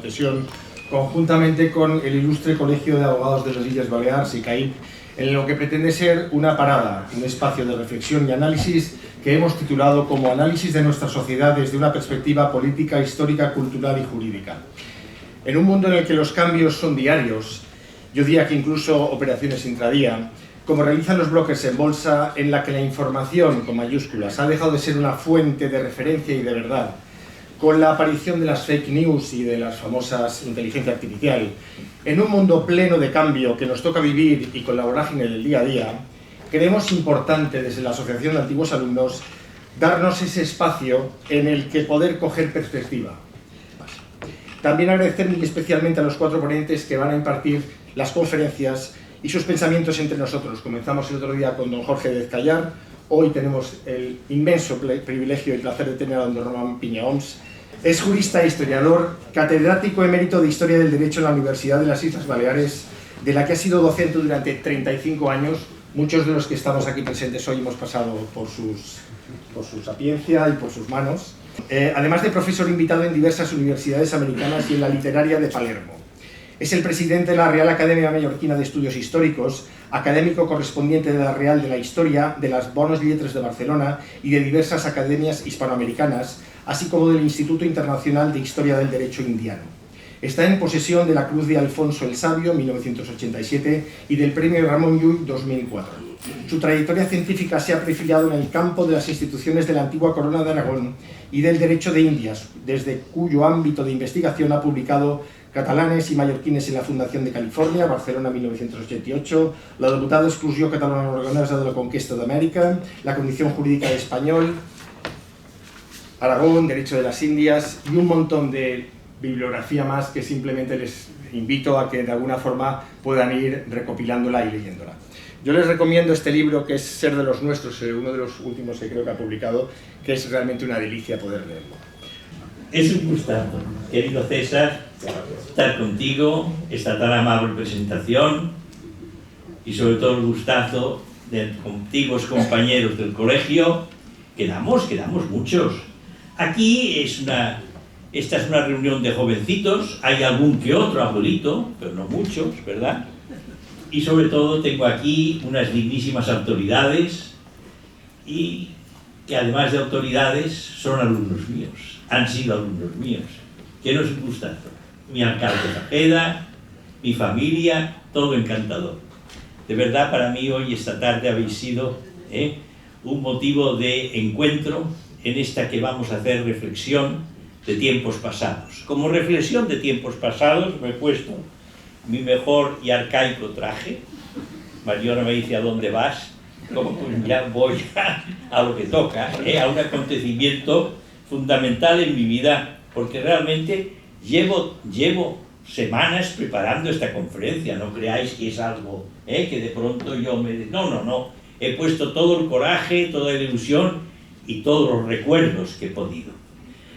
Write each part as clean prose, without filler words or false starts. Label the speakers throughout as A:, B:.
A: Montesión, conjuntamente con el Ilustre Colegio de Abogados de las Illes Balears, ICAIB, en lo que pretende ser una parada, un espacio de reflexión y análisis que hemos titulado como Análisis de nuestra sociedad desde una perspectiva política, histórica, cultural y jurídica. En un mundo en el que los cambios son diarios, yo diría que incluso operaciones intradía, como realizan los brokers en bolsa, en la que la información, con mayúsculas, ha dejado de ser una fuente de referencia y de verdad, con la aparición de las fake news y de las famosas inteligencia artificial, en un mundo pleno de cambio que nos toca vivir y con la vorágine del día a día, creemos importante desde la Asociación de Antiguos Alumnos darnos ese espacio en el que poder coger perspectiva. También agradecer muy especialmente a los 4 ponentes que van a impartir las conferencias y sus pensamientos entre nosotros. Comenzamos el otro día con don Jorge Dezcayar, hoy tenemos el inmenso privilegio y placer de tener a don Román Piña-Oms. Es jurista e historiador, catedrático emérito de Historia del Derecho en la Universidad de las Islas Baleares, de la que ha sido docente durante 35 años. Muchos de los que estamos aquí presentes hoy hemos pasado por su sapiencia y por sus manos. Además de profesor invitado en diversas universidades americanas y en la literaria de Palermo. Es el presidente de la Real Academia Mallorquina de Estudios Históricos, académico correspondiente de la Real de la Historia, de las Bones Lletres de Barcelona y de diversas academias hispanoamericanas, así como del Instituto Internacional de Historia del Derecho Indiano. Está en posesión de la Cruz de Alfonso el Sabio, 1987, y del Premio Ramón Llull, 2004. Su trayectoria científica se ha perfilado en el campo de las instituciones de la antigua Corona de Aragón y del Derecho de Indias, desde cuyo ámbito de investigación ha publicado Catalanes y mallorquines en la Fundación de California, Barcelona 1988, la Deputada d'Exclusió Catalana-Aragonesa de la Conquesta de América, la Condición Jurídica de Español, Aragón, Derecho de las Indias y un montón de bibliografía más que simplemente les invito a que de alguna forma puedan ir recopilándola y leyéndola. Yo les recomiendo este libro, que es Ser de los Nuestros, uno de los últimos que creo que ha publicado, que es realmente una delicia poder leerlo.
B: Es un gustazo, querido César, estar contigo, esta tan amable presentación y sobre todo el gustazo de antiguos compañeros del colegio. Quedamos muchos. Aquí esta es una reunión de jovencitos, hay algún que otro abuelito, pero no muchos, ¿verdad? Y sobre todo tengo aquí unas dignísimas autoridades y que además de autoridades son alumnos míos, han sido alumnos míos, que no es un gustazo. Mi alcalde Zajeda, mi familia, todo encantador. De verdad, para mí hoy, esta tarde, habéis sido un motivo de encuentro en esta que vamos a hacer reflexión de tiempos pasados. Como reflexión de tiempos pasados me he puesto mi mejor y arcaico traje. Mariona me dice: ¿a dónde vas? Como pues ya voy a lo que toca, a un acontecimiento fundamental en mi vida, porque realmente llevo semanas preparando esta conferencia. No creáis que es algo que de pronto yo me... No. He puesto todo el coraje, toda la ilusión y todos los recuerdos que he podido.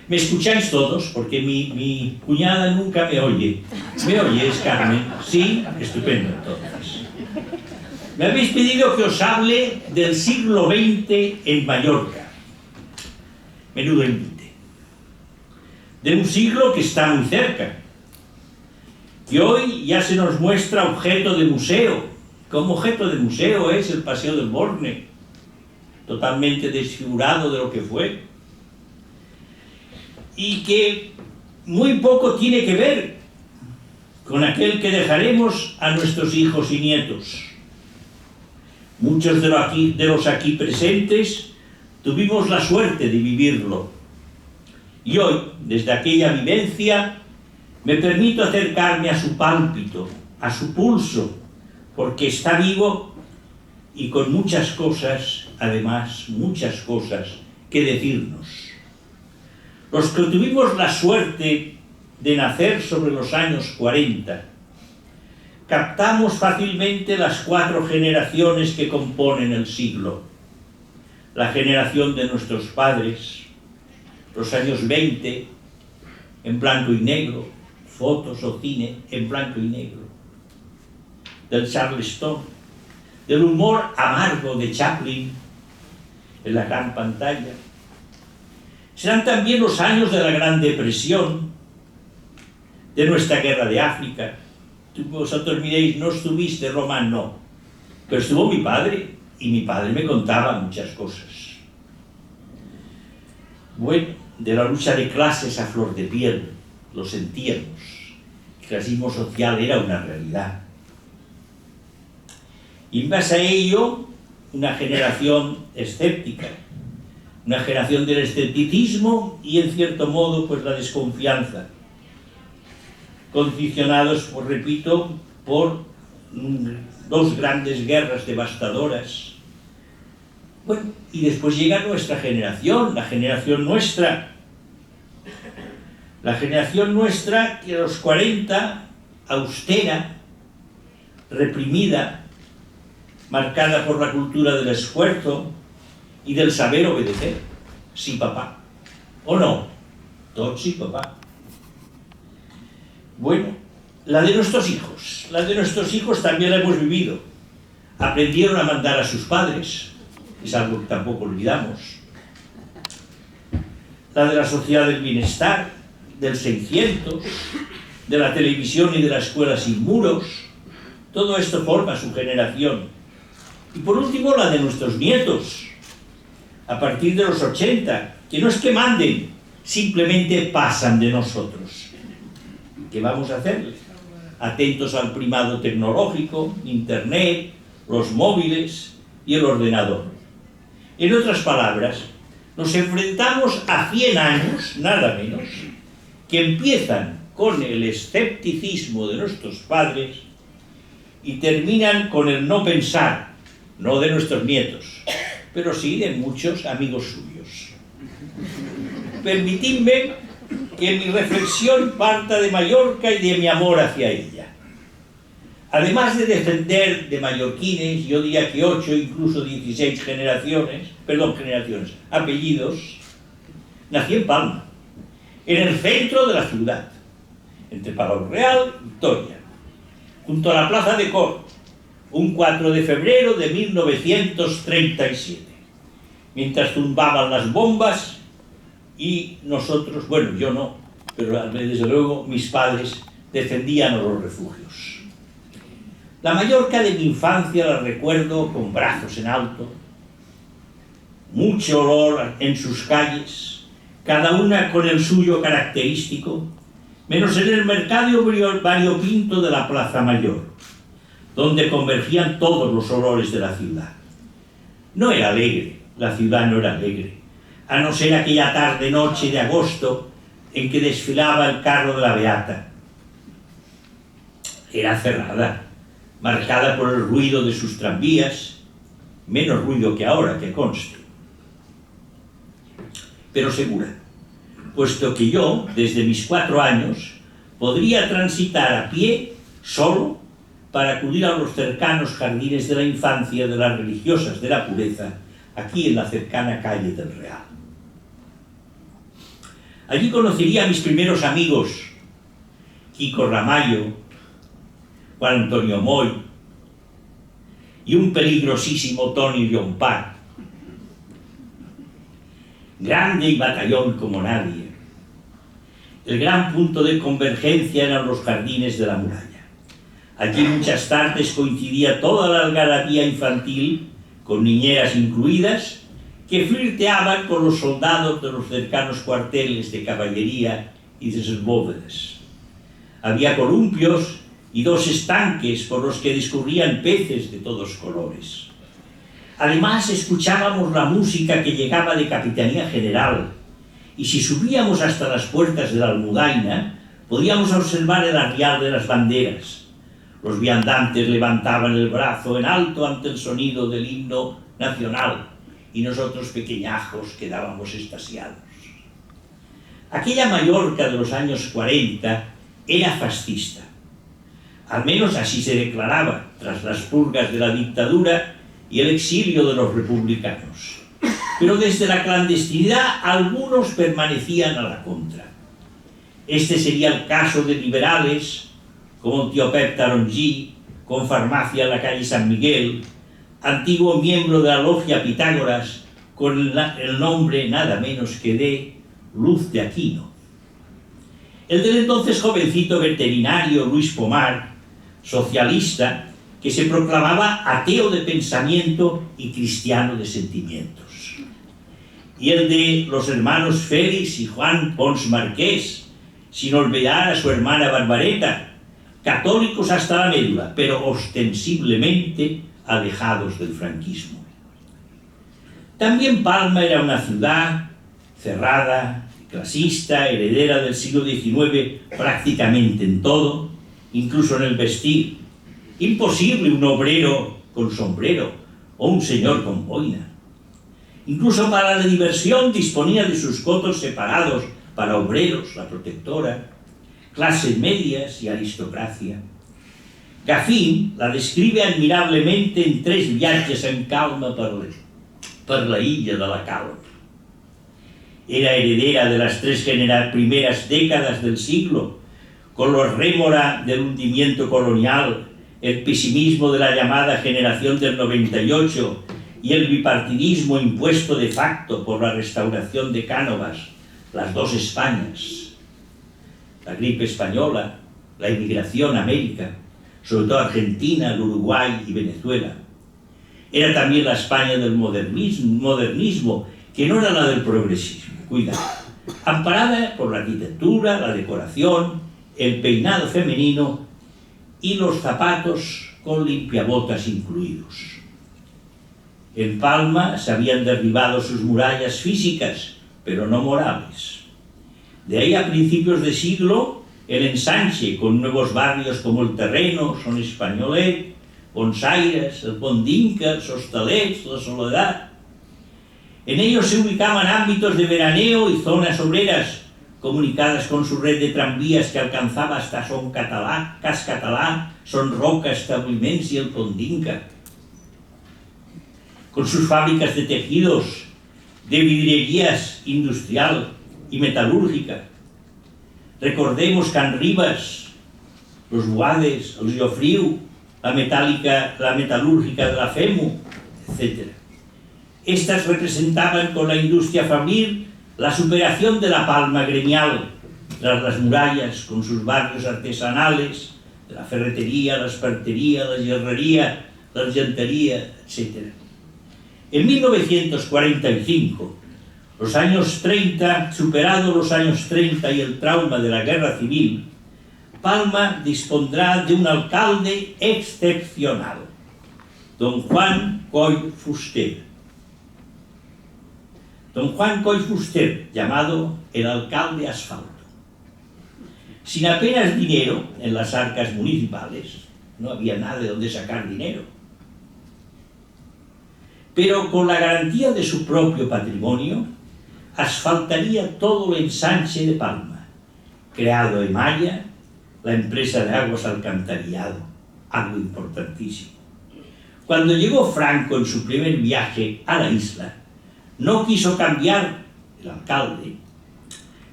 B: ¿Me escucháis todos? Porque mi cuñada nunca me oye. ¿Me oyes, Carmen? Sí, estupendo, entonces. Me habéis pedido que os hable del siglo XX en Mallorca. Menudo invite. De un siglo que está muy cerca. Y hoy ya se nos muestra objeto de museo. Como objeto de museo es el Paseo del Borne, totalmente desfigurado de lo que fue. Y que muy poco tiene que ver con aquel que dejaremos a nuestros hijos y nietos. Muchos de los aquí presentes tuvimos la suerte de vivirlo. Y hoy, desde aquella vivencia, me permito acercarme a su pálpito, a su pulso, porque está vivo y con muchas cosas, además, muchas cosas que decirnos. Los que tuvimos la suerte de nacer sobre los años 40, captamos fácilmente las 4 generaciones que componen el siglo. La generación de nuestros padres, los años 20, en blanco y negro, fotos o cine en blanco y negro, del Charleston, del humor amargo de Chaplin en la gran pantalla. Serán también los años de la Gran Depresión, de nuestra guerra de África. Vosotros miréis, no estuviste, Román, no. Pero estuvo mi padre, y mi padre me contaba muchas cosas. Bueno, de la lucha de clases a flor de piel, lo sentíamos. El clasismo social era una realidad. Y en base a ello, una generación escéptica, una generación del escepticismo y, en cierto modo, pues la desconfianza, condicionados, pues repito, por dos grandes guerras devastadoras. Bueno, y después llega nuestra generación, la generación nuestra. La generación nuestra que a los 40, austera, reprimida, marcada por la cultura del esfuerzo y del saber obedecer. Sí, papá. ¿O no? Todos sí, papá. Bueno, la de nuestros hijos. La de nuestros hijos también la hemos vivido. Aprendieron a mandar a sus padres. Es algo que tampoco olvidamos. La de la sociedad del bienestar, del 600, de la televisión y de la escuela sin muros. Todo esto forma su generación. Y por último, la de nuestros nietos, a partir de los 80, que no es que manden, simplemente pasan de nosotros. ¿Qué vamos a hacerles? Atentos al primado tecnológico, Internet, los móviles y el ordenador. En otras palabras, nos enfrentamos a 100 años, nada menos, que empiezan con el escepticismo de nuestros padres y terminan con el no pensar, no de nuestros nietos, pero sí de muchos amigos suyos. Permitidme que mi reflexión parta de Mallorca y de mi amor hacia ella. Además de defender de mallorquines, yo diría que 8, incluso 16 apellidos, nací en Palma, en el centro de la ciudad, entre Palau Real y Victoria, junto a la plaza de Cort, un 4 de febrero de 1937, mientras zumbaban las bombas y nosotros, bueno, yo no, pero desde luego mis padres defendían a los refugios. La Mallorca de mi infancia la recuerdo con brazos en alto, mucho olor en sus calles, cada una con el suyo característico, menos en el mercado variopinto de la Plaza Mayor, donde convergían todos los olores de la ciudad. No era alegre, la ciudad no era alegre, a no ser aquella tarde-noche de agosto en que desfilaba el carro de la Beata. Era cerrada, marcada por el ruido de sus tranvías, menos ruido que ahora, que conste, pero segura, puesto que yo, desde mis 4 años, podría transitar a pie, solo, para acudir a los cercanos jardines de la infancia de las religiosas de la pureza, aquí en la cercana calle del Real. Allí conocería a mis primeros amigos, Kiko Ramallo, Juan Antonio Moy y un peligrosísimo Toni Llompart, grande y batallón como nadie. El gran punto de convergencia eran los jardines de la muralla. Allí muchas tardes coincidía toda la algarabía infantil, con niñeras incluidas, que flirteaban con los soldados de los cercanos cuarteles de caballería y de sus bóvedas. Había columpios y 2 estanques por los que discurrían peces de todos colores. Además, escuchábamos la música que llegaba de Capitanía General, y si subíamos hasta las puertas de la Almudaina, podíamos observar el arrial de las banderas. Los viandantes levantaban el brazo en alto ante el sonido del himno nacional, y nosotros pequeñajos quedábamos extasiados. Aquella Mallorca de los años 40 era fascista. Al menos así se declaraba tras las purgas de la dictadura y el exilio de los republicanos. Pero desde la clandestinidad algunos permanecían a la contra. Este sería el caso de liberales como tío Pep Tarongí, con farmacia en la calle San Miguel, antiguo miembro de la logia Pitágoras, con el nombre nada menos que de Luz de Aquino. el del entonces jovencito veterinario Luis Pomar, socialista, que se proclamaba ateo de pensamiento y cristiano de sentimientos. Y el de los hermanos Félix y Juan Pons Marqués, sin olvidar a su hermana Barbareta, católicos hasta la médula, pero ostensiblemente alejados del franquismo. También Palma era una ciudad cerrada, clasista, heredera del siglo XIX prácticamente en todo, incluso en el vestir. Imposible un obrero con sombrero o un señor con boina. Incluso para la diversión disponía de sus cotos separados para obreros, la protectora, clases medias y aristocracia. Gaffin la describe admirablemente en 3 viatges en calma per la illa de la calma. Era heredera de las 3 primeras décadas del siglo, con los rémora del hundimiento colonial, el pesimismo de la llamada generación del 98 y el bipartidismo impuesto de facto por la restauración de Cánovas, las 2 Españas, la gripe española, la inmigración a América, sobre todo Argentina, el Uruguay y Venezuela. Era también la España del modernismo, que no era la del progresismo, cuidado, amparada por la arquitectura, la decoración, el peinado femenino y los zapatos con limpiabotas incluidos. En Palma se habían derribado sus murallas físicas, pero no morales. De ahí a principios de siglo el ensanche con nuevos barrios como el Terreno, Son Españolet, Bonsaires, el Pont d'Inca, els Hostalets, la Soledad. En ellos se ubicaban ámbitos de veraneo y zonas obreras comunicadas con su red de tranvías que alcanzaba hasta Son Català, Cas Català, Son Roca, Establiments y el Pont d'Inca. Con sus fábricas de tejidos, de vidrierías industrial y metalúrgica. Recordemos Can Ribas, los Boades, el Llofriu, la metalúrgica de la FEMU, etc. Estas representaban con la industria fabril la superación de la Palma gremial, tras las murallas con sus barrios artesanales, de la ferretería, la espartería, la hierrería, la argentería, etc. En 1945, los años 30, superados los años 30 y el trauma de la guerra civil, Palma dispondrá de un alcalde excepcional, don Juan Coll Fuster. Don Juan Coll Fuster, llamado el alcalde asfalto. Sin apenas dinero en las arcas municipales, no había nada de donde sacar dinero, pero con la garantía de su propio patrimonio, asfaltaría todo el ensanche de Palma, creado en Maya, la empresa de aguas alcantarillado, algo importantísimo. Cuando llegó Franco en su primer viaje a la isla, no quiso cambiar, el alcalde,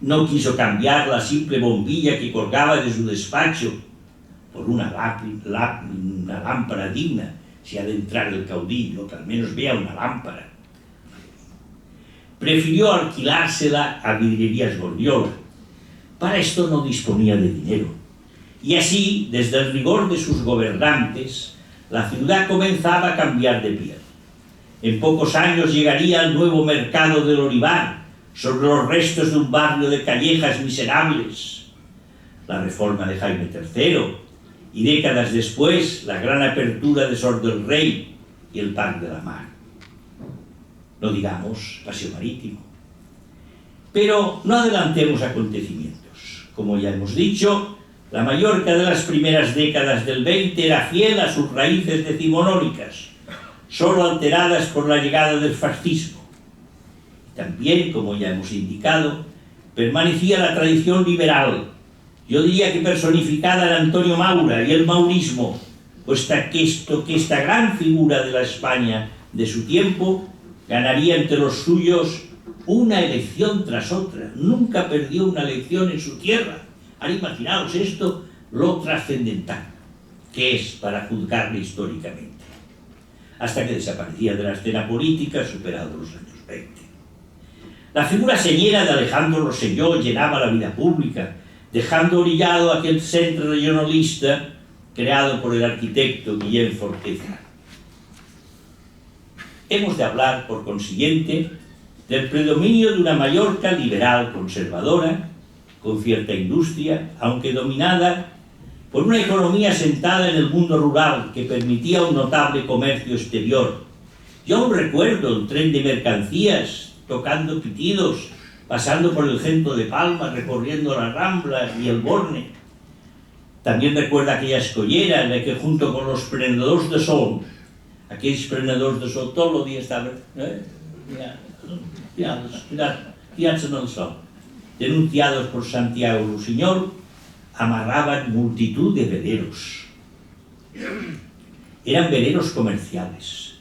B: no quiso cambiar la simple bombilla que colgaba de su despacho por una lámpara digna, si ha de entrar el caudillo, que al menos vea una lámpara. Prefirió alquilársela a Vidrierías Gordiola. Para esto no disponía de dinero. Y así, desde el rigor de sus gobernantes, la ciudad comenzaba a cambiar de piel. En pocos años llegaría al nuevo mercado del Olivar, sobre los restos de un barrio de callejas miserables. La reforma de Jaime III, y décadas después la gran apertura de Sor del Rey y el Parc de la Mar. No digamos Paseo Marítimo. Pero no adelantemos acontecimientos. Como ya hemos dicho, la Mallorca de las primeras décadas del 20 era fiel a sus raíces decimonónicas, solo alteradas por la llegada del fascismo. También, como ya hemos indicado, permanecía la tradición liberal, yo diría que personificada en Antonio Maura y el maurismo, puesto que esta gran figura de la España de su tiempo ganaría entre los suyos una elección tras otra. Nunca perdió una elección en su tierra. Ahora imaginaos esto, lo trascendental que es para juzgarle históricamente. Hasta que desaparecía de la escena política, superados los años 20. La figura señera de Alejandro Rosselló llenaba la vida pública, dejando orillado aquel centro regionalista creado por el arquitecto Guillem Forteza. Hemos de hablar, por consiguiente, del predominio de una Mallorca liberal conservadora, con cierta industria, aunque dominada por una economía asentada en el mundo rural que permitía un notable comercio exterior. Yo aún recuerdo el tren de mercancías tocando pitidos, pasando por el centro de Palma, recorriendo la Rambla y el Borne. También recuerdo aquella escollera en la que, junto con los prenedors de sol, aquells prenedors de sol tot el dia estaven tirats en el sol, denunciados por Santiago Rusiñol, amarraban multitud de veleros. Eran veleros comerciales.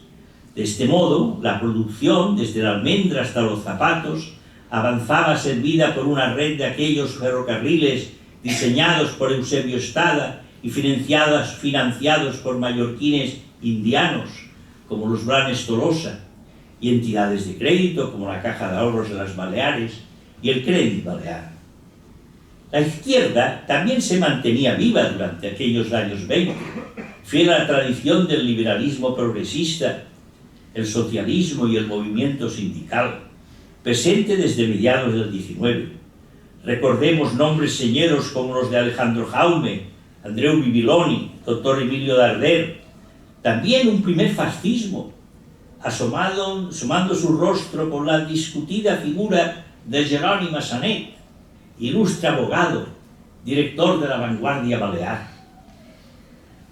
B: De este modo, la producción, desde la almendra hasta los zapatos, avanzaba servida por una red de aquellos ferrocarriles diseñados por Eusebio Estada y financiados por mallorquines indianos, como los Blanes Tolosa, y entidades de crédito, como la Caja de Ahorros de las Baleares y el Crédit Balear. La izquierda también se mantenía viva durante aquellos años 20, fiel a la tradición del liberalismo progresista, el socialismo y el movimiento sindical, presente desde mediados del XIX. Recordemos nombres señeros como los de Alejandro Jaume, Andreu Bibiloni, doctor Emilio Darder. También un primer fascismo, asomando su rostro con la discutida figura de Jeroni Massanet, ilustre abogado, director de la Vanguardia Balear.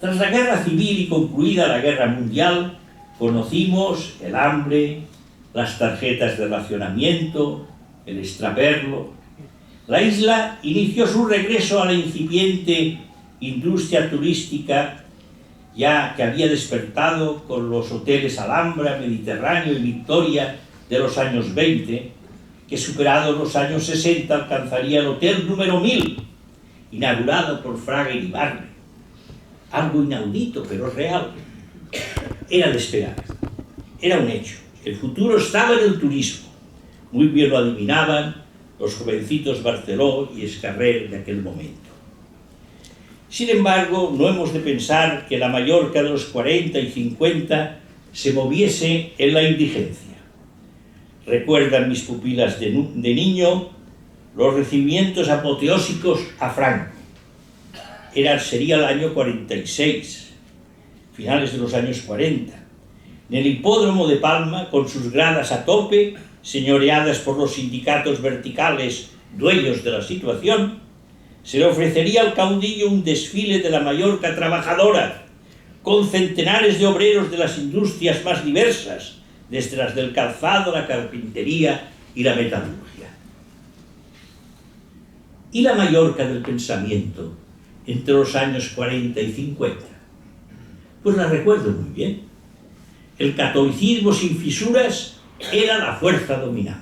B: Tras la guerra civil y concluida la guerra mundial, conocimos el hambre, las tarjetas de racionamiento, el extraperlo. La isla inició su regreso a la incipiente industria turística, ya que había despertado con los hoteles Alhambra, Mediterráneo y Victoria de los años 20, que superados los años 60 alcanzaría el hotel número 1000, inaugurado por Fraga Iribarne. Algo inaudito, pero real. Era de esperar. Era un hecho. El futuro estaba en el turismo. Muy bien lo adivinaban los jovencitos Barceló y Escarrer de aquel momento. Sin embargo, no hemos de pensar que la Mallorca de los 40 y 50 se moviese en la indigencia. Recuerdan mis pupilas de niño los recibimientos apoteósicos a Franco. Sería el año 46, finales de los años 40. En el hipódromo de Palma, con sus gradas a tope, señoreadas por los sindicatos verticales dueños de la situación, se le ofrecería al caudillo un desfile de la Mallorca trabajadora, con centenares de obreros de las industrias más diversas, desde las del calzado, la carpintería y la metalurgia. ¿Y la Mallorca del pensamiento entre los años 40 y 50? Pues la recuerdo muy bien. El catolicismo sin fisuras era la fuerza dominante.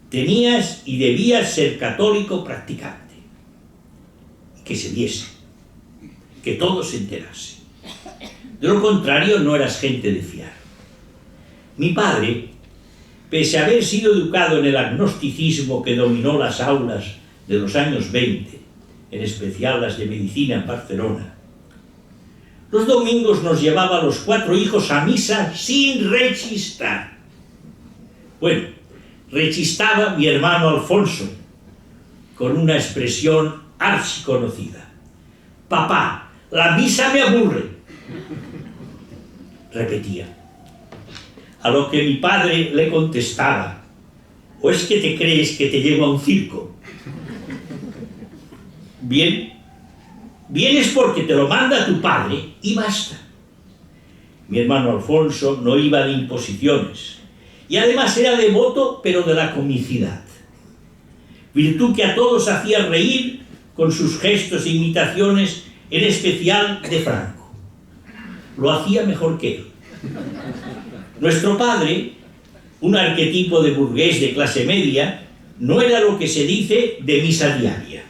B: Tenías y debías ser católico practicante. Que se viese, que todo se enterase. De lo contrario, no eras gente de fiar. Mi padre, pese a haber sido educado en el agnosticismo que dominó las aulas de los años 20, en especial las de medicina en Barcelona, los domingos nos llevaba a los 4 hijos a misa sin rechistar. Bueno, rechistaba mi hermano Alfonso, con una expresión archiconocida. «Papá, la misa me aburre», repetía. A lo que mi padre le contestaba: «¿O es que te crees que te llevo a un circo? Bien, vienes porque te lo manda tu padre y basta». Mi hermano Alfonso no iba de imposiciones y además era devoto, pero de la comicidad, virtud que a todos hacía reír con sus gestos e imitaciones, en especial de Franco. Lo hacía mejor que él. Nuestro padre, un arquetipo de burgués de clase media, no era lo que se dice de misa diaria.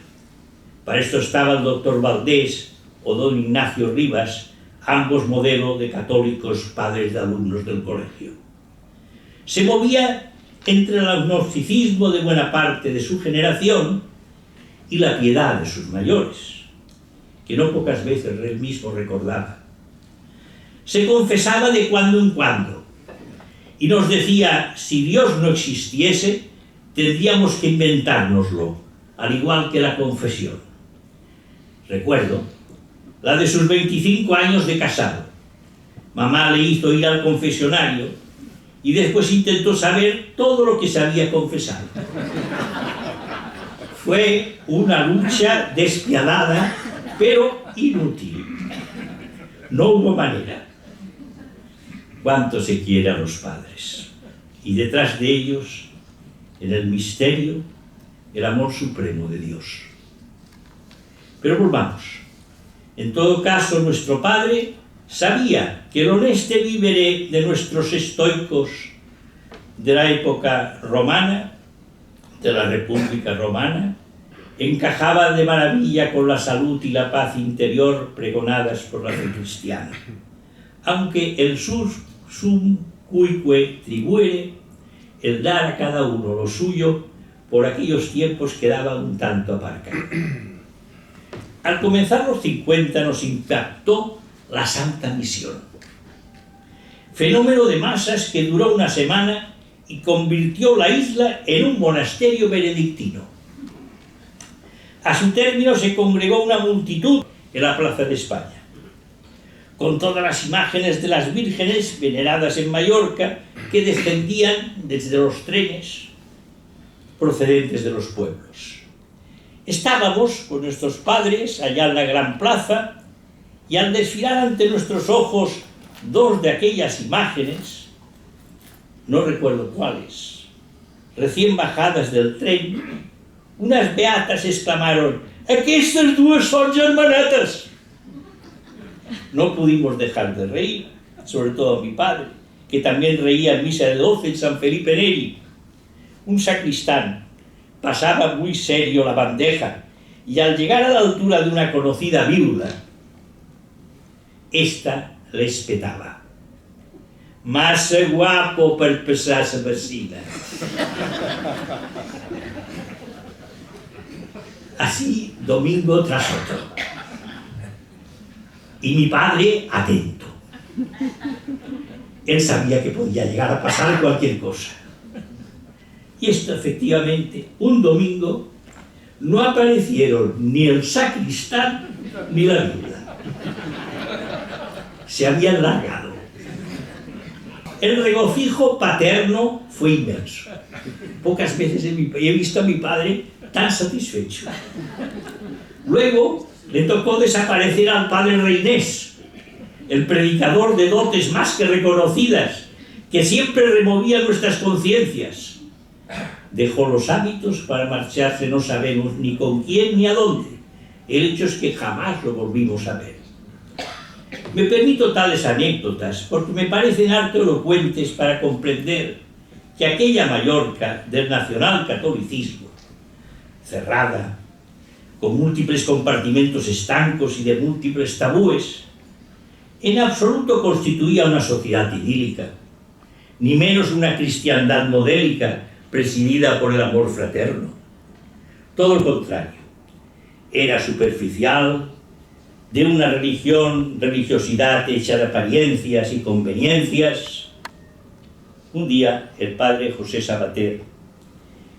B: Para esto estaba el doctor Valdés o don Ignacio Rivas, ambos modelo de católicos padres de alumnos del colegio. Se movía entre el agnosticismo de buena parte de su generación y la piedad de sus mayores, que no pocas veces él mismo recordaba. Se confesaba de cuando en cuando y nos decía, si Dios no existiese, tendríamos que inventárnoslo, al igual que la confesión. Recuerdo la de sus 25 años de casado. Mamá le hizo ir al confesionario y después intentó saber todo lo que se había confesado. Fue una lucha despiadada, pero inútil. No hubo manera. Cuánto se quiere a los padres. Y detrás de ellos, en el misterio, el amor supremo de Dios. Pero volvamos. En todo caso, nuestro padre sabía que el honeste vivere de nuestros estoicos de la época romana, de la República Romana, encajaba de maravilla con la salud y la paz interior pregonadas por la fe cristiana, aunque el sum cuique tribuere, el dar a cada uno lo suyo, por aquellos tiempos quedaba un tanto aparcado. Al comenzar los 50 nos impactó la Santa Misión, fenómeno de masas que duró una semana y convirtió la isla en un monasterio benedictino. A su término se congregó una multitud en la Plaza de España, con todas las imágenes de las vírgenes veneradas en Mallorca que descendían desde los trenes procedentes de los pueblos. Estábamos con nuestros padres allá en la gran plaza y al desfilar ante nuestros ojos dos de aquellas imágenes, no recuerdo cuáles, recién bajadas del tren, unas beatas exclamaron: «¡Aquestes dues son germanetes!». No pudimos dejar de reír, sobre todo mi padre, que también reía en misa de 12 en San Felipe Neri. Un sacristán pasaba muy serio la bandeja y al llegar a la altura de una conocida viuda, esta le espetaba: «Más guapo per pesar-se vecina». Así, domingo tras otro. Y mi padre, atento. Él sabía que podía llegar a pasar cualquier cosa. Y esto, efectivamente, un domingo, no aparecieron ni el sacristán ni la viuda. Se habían largado. El regocijo paterno fue inmenso. Pocas veces he visto a mi padre tan satisfecho. Luego le tocó desaparecer al padre Reinés, el predicador de dotes más que reconocidas, que siempre removía nuestras conciencias. Dejó los hábitos para marcharse, no sabemos ni con quién ni a dónde. El hecho es que jamás lo volvimos a ver. Me permito tales anécdotas porque me parecen harto elocuentes para comprender que aquella Mallorca del nacionalcatolicismo, cerrada, con múltiples compartimentos estancos y de múltiples tabúes, en absoluto constituía una sociedad idílica, ni menos una cristiandad modélica presidida por el amor fraterno. Todo lo contrario, era superficial, de una religiosidad hecha de apariencias y conveniencias. Un día el padre José Sabater,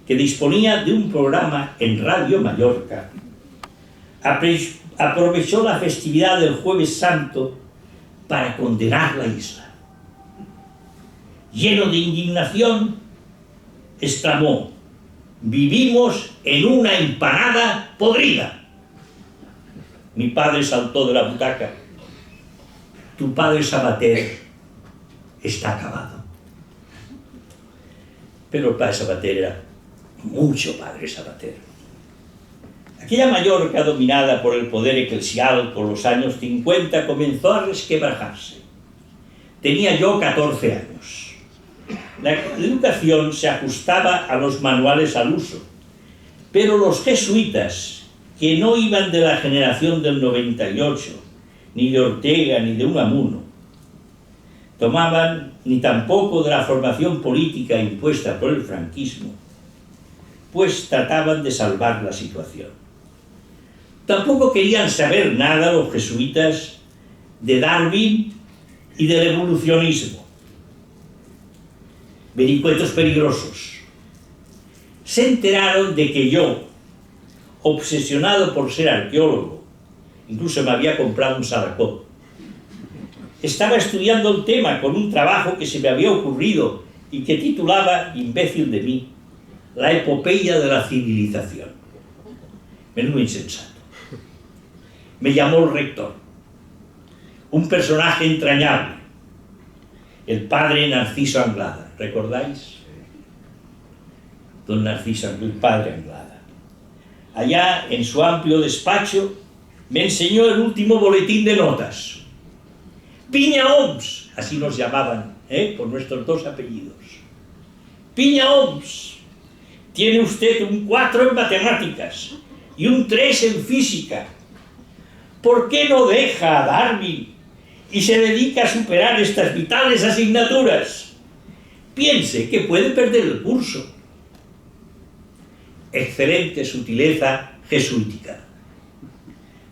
B: que disponía de un programa en Radio Mallorca, aprovechó la festividad del Jueves Santo para condenar la isla. Lleno de indignación, exclamó: «Vivimos en una empanada podrida». Mi padre saltó de la butaca: «Tu padre Sabater está acabado». Pero el padre Sabater era mucho padre Sabater. Aquella Mallorca dominada por el poder eclesial con los años 50 comenzó a resquebrajarse. Tenía yo 14 años. La educación se ajustaba a los manuales al uso, pero los jesuitas, que no iban de la generación del 98, ni de Ortega ni de Unamuno, tomaban ni tampoco de la formación política impuesta por el franquismo, pues trataban de salvar la situación. Tampoco querían saber nada los jesuitas de Darwin y del evolucionismo. Vericuetos peligrosos. Se enteraron de que yo, obsesionado por ser arqueólogo, incluso me había comprado un Saracot, estaba estudiando el tema con un trabajo que se me había ocurrido y que titulaba, imbécil de mí, La epopeya de la civilización. Menudo insensato. Me llamó el rector, un personaje entrañable, el padre Narciso Anglada, ¿recordáis? Don Narciso, el padre Anglada. Allá, en su amplio despacho, me enseñó el último boletín de notas. Piña Oms, así nos llamaban, por nuestros dos apellidos. Piña Oms, tiene usted un 4 en matemáticas y un 3 en física. ¿Por qué no deja a Darwin y se dedica a superar estas vitales asignaturas? Piense que puede perder el curso. Excelente sutileza jesuítica.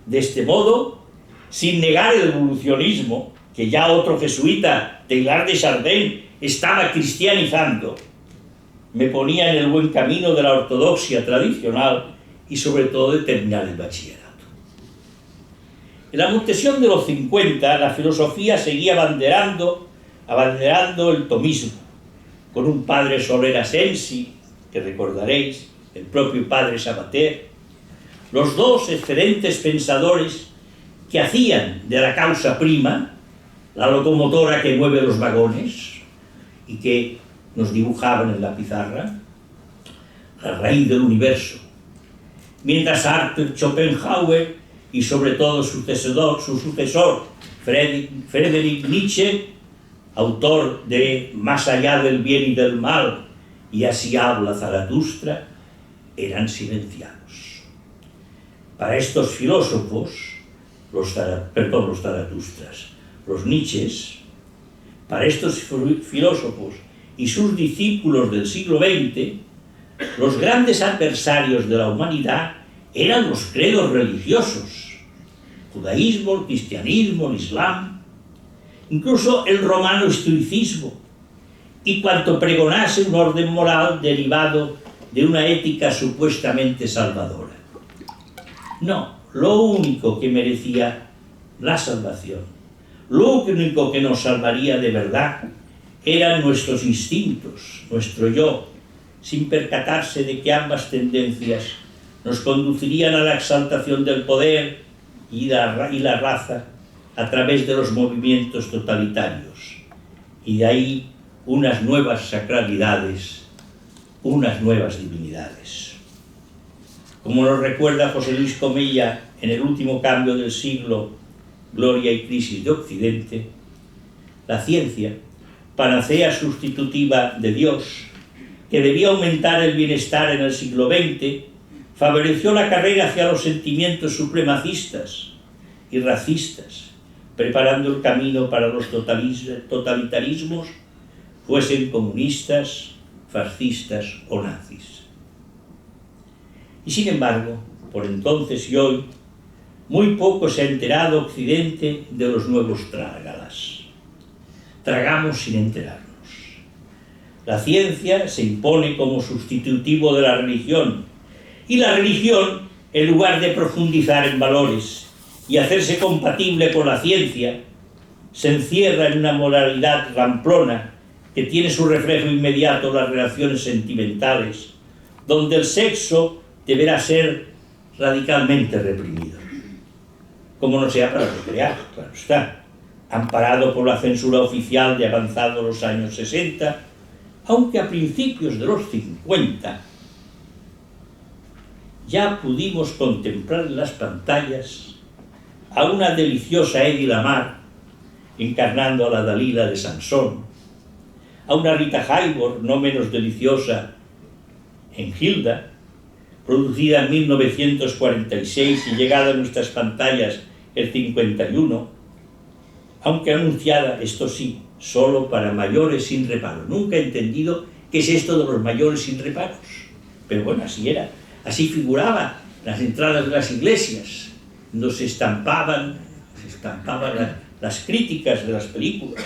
B: De este modo, sin negar el evolucionismo, que ya otro jesuita, Teilhard de Chardin, estaba cristianizando, me ponía en el buen camino de la ortodoxia tradicional y sobre todo de terminar el bachillerato. En la Montesión de los 50, la filosofía seguía abanderando el tomismo, con un padre Soler Asensi, que recordaréis, el propio padre Sabater, los dos excelentes pensadores que hacían de la causa prima, la locomotora que mueve los vagones y que nos dibujaban en la pizarra, la raíz del universo, mientras Arthur Schopenhauer y sobre todo su sucesor, Friedrich Nietzsche, autor de Más allá del bien y del mal, y así habla Zaratustra, eran silenciados. Para estos filósofos, los Zaratustras, los Nietzsches, para estos filósofos y sus discípulos del siglo XX, los grandes adversarios de la humanidad eran los credos religiosos, judaísmo, el cristianismo, el islam, incluso el romano estoicismo, y cuanto pregonase un orden moral derivado de una ética supuestamente salvadora. No, lo único que merecía la salvación, lo único que nos salvaría de verdad, eran nuestros instintos, nuestro yo, sin percatarse de que ambas tendencias nos conducirían a la exaltación del poder y la raza a través de los movimientos totalitarios, y de ahí unas nuevas sacralidades, unas nuevas divinidades. Como nos recuerda José Luis Comella en el último cambio del siglo, Gloria y crisis de Occidente, la ciencia, panacea sustitutiva de Dios, que debía aumentar el bienestar en el siglo XX, favoreció la carrera hacia los sentimientos supremacistas y racistas, preparando el camino para los totalitarismos, fuesen comunistas, fascistas o nazis. Y sin embargo, por entonces y hoy, muy poco se ha enterado Occidente de los nuevos trágalas. Tragamos sin enterarnos. La ciencia se impone como sustitutivo de la religión, y la religión, en lugar de profundizar en valores y hacerse compatible con la ciencia, se encierra en una moralidad ramplona que tiene su reflejo inmediato en las relaciones sentimentales, donde el sexo deberá ser radicalmente reprimido. Como no sea para procrear, claro está, amparado por la censura oficial de avanzados los años 60, aunque a principios de los 50 ya pudimos contemplar en las pantallas a una deliciosa Hedy Lamarr encarnando a la Dalila de Sansón, a una Rita Hayworth no menos deliciosa en Hilda, producida en 1946 y llegada a nuestras pantallas el 51, aunque anunciada, esto sí, solo para mayores sin reparo. Nunca he entendido qué es esto de los mayores sin reparos, pero bueno, así era, así figuraba las entradas de las iglesias, donde se estampaban las críticas de las películas.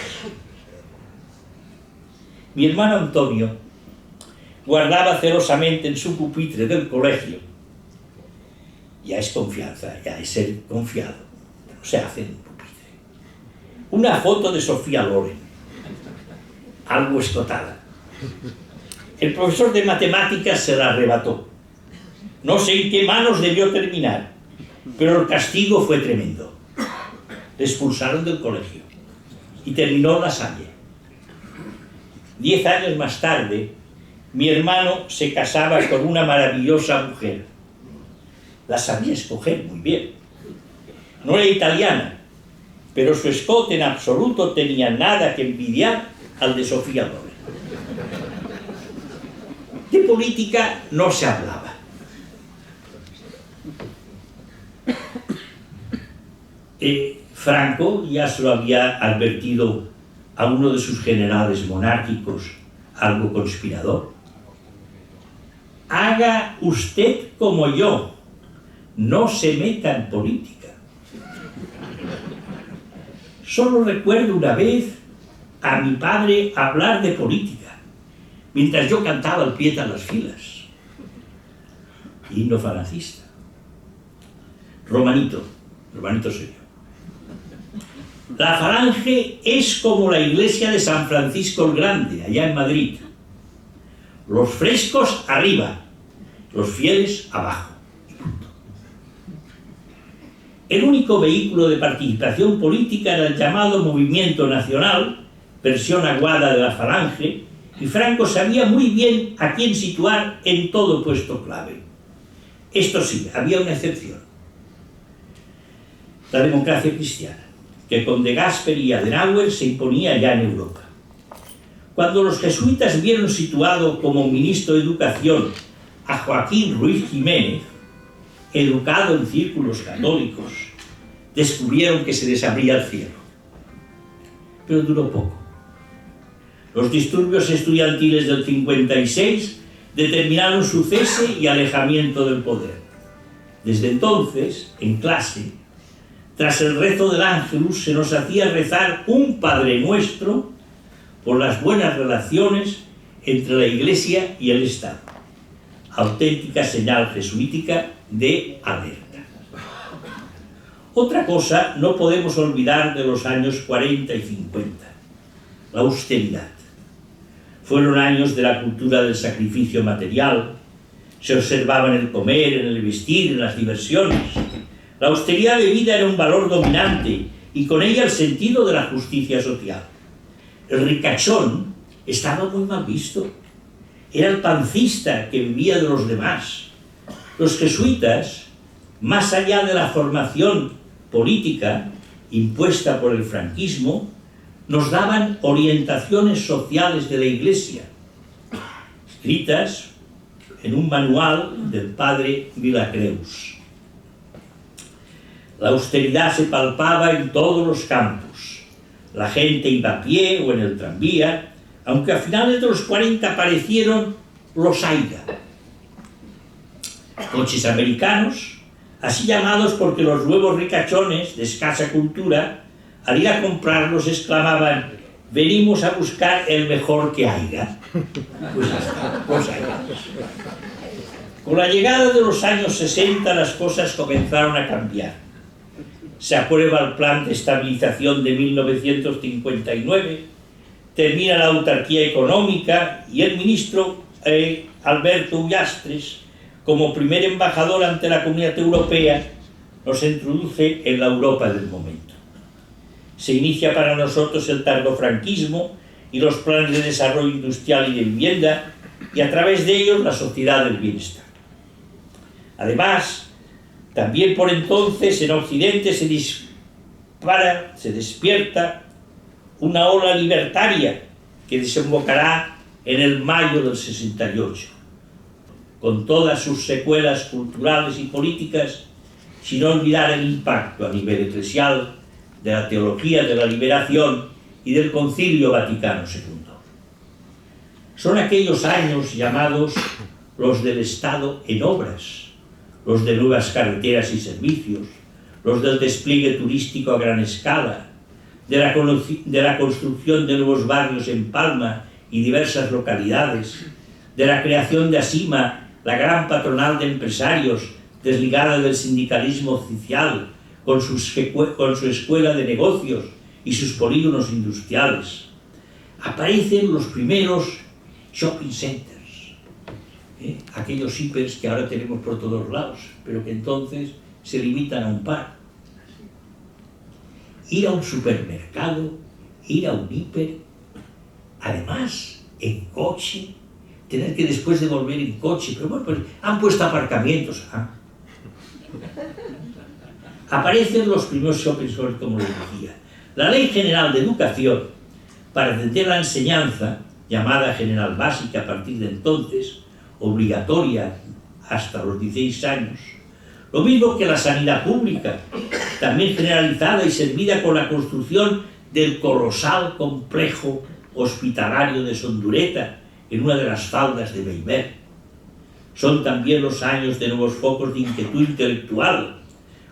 B: Mi hermano Antonio guardaba celosamente en su pupitre del colegio, ya es confianza, ya es ser confiado, no se hace en un pupitre, una foto de Sofía Loren, algo escotada. El profesor de matemáticas se la arrebató. No sé en qué manos debió terminar, pero el castigo fue tremendo. Le expulsaron del colegio y terminó La Salle. 10 años más tarde, mi hermano se casaba con una maravillosa mujer. La sabía escoger muy bien. No era italiana, pero su escote en absoluto tenía nada que envidiar al de Sofía Loren. De política no se hablaba. Franco ya se lo había advertido a uno de sus generales monárquicos, algo conspirador. Haga usted como yo, no se meta en política. Solo recuerdo una vez a mi padre hablar de política, mientras yo cantaba al pie de las filas. Himno falangista. Romanito soy yo. La falange es como la iglesia de San Francisco el Grande, allá en Madrid. Los frescos arriba, los fieles abajo. El único vehículo de participación política era el llamado Movimiento Nacional, versión aguada de la falange, y Franco sabía muy bien a quién situar en todo puesto clave. Esto sí, había una excepción. La democracia cristiana, que con De Gasperi y Adenauer se imponía ya en Europa. Cuando los jesuitas vieron situado como ministro de Educación a Joaquín Ruiz Jiménez, educado en círculos católicos, descubrieron que se les abría el cielo. Pero duró poco. Los disturbios estudiantiles del 56 determinaron su cese y alejamiento del poder. Desde entonces, en clase, tras el rezo del Ángelus, se nos hacía rezar un Padre Nuestro por las buenas relaciones entre la Iglesia y el Estado. Auténtica señal jesuítica de alerta. Otra cosa no podemos olvidar de los años 40 y 50, la austeridad. Fueron años de la cultura del sacrificio material, se observaba en el comer, en el vestir, en las diversiones. La austeridad de vida era un valor dominante y con ella el sentido de la justicia social. El ricachón estaba muy mal visto. Era el pancista que vivía de los demás. Los jesuitas, más allá de la formación política impuesta por el franquismo, nos daban orientaciones sociales de la Iglesia, escritas en un manual del padre Vilacreus. La austeridad se palpaba en todos los campos. La gente iba a pie o en el tranvía, aunque a finales de los 40 aparecieron los AIGA, coches americanos, así llamados porque los nuevos ricachones de escasa cultura, al ir a comprarlos, exclamaban: venimos a buscar el mejor que haya. Pues ya está, los AIGA. Con la llegada de los años 60 las cosas comenzaron a cambiar. Se aprueba el Plan de Estabilización de 1959, termina la autarquía económica y el ministro Alberto Ullastres, como primer embajador ante la Comunidad Europea, nos introduce en la Europa del momento. Se inicia para nosotros el tardofranquismo y los planes de desarrollo industrial y de vivienda, y a través de ellos la sociedad del bienestar. Además, también por entonces en Occidente se despierta una ola libertaria que desembocará en el mayo del 68, con todas sus secuelas culturales y políticas, sin olvidar el impacto a nivel eclesial de la teología de la liberación y del Concilio Vaticano II. Son aquellos años llamados los del Estado en obras, los de nuevas carreteras y servicios, los del despliegue turístico a gran escala, de la construcción de nuevos barrios en Palma y diversas localidades, de la creación de ASIMA, la gran patronal de empresarios desligada del sindicalismo oficial, con su escuela de negocios y sus polígonos industriales. Aparecen los primeros shopping centers, aquellos hipers que ahora tenemos por todos lados, pero que entonces se limitan a un par. Ir a un supermercado, ir a un hiper, además en coche, tener que después de volver en coche, pero bueno, pues han puesto aparcamientos. Aparecen los primeros shopping centers, como les decía. La Ley General de Educación, para atender la enseñanza, llamada General Básica a partir de entonces, obligatoria hasta los 16 años, lo mismo que la sanidad pública, también generalizada y servida con la construcción del colosal complejo hospitalario de Sondureta, en una de las faldas de Beiber. Son también los años de nuevos focos de inquietud intelectual,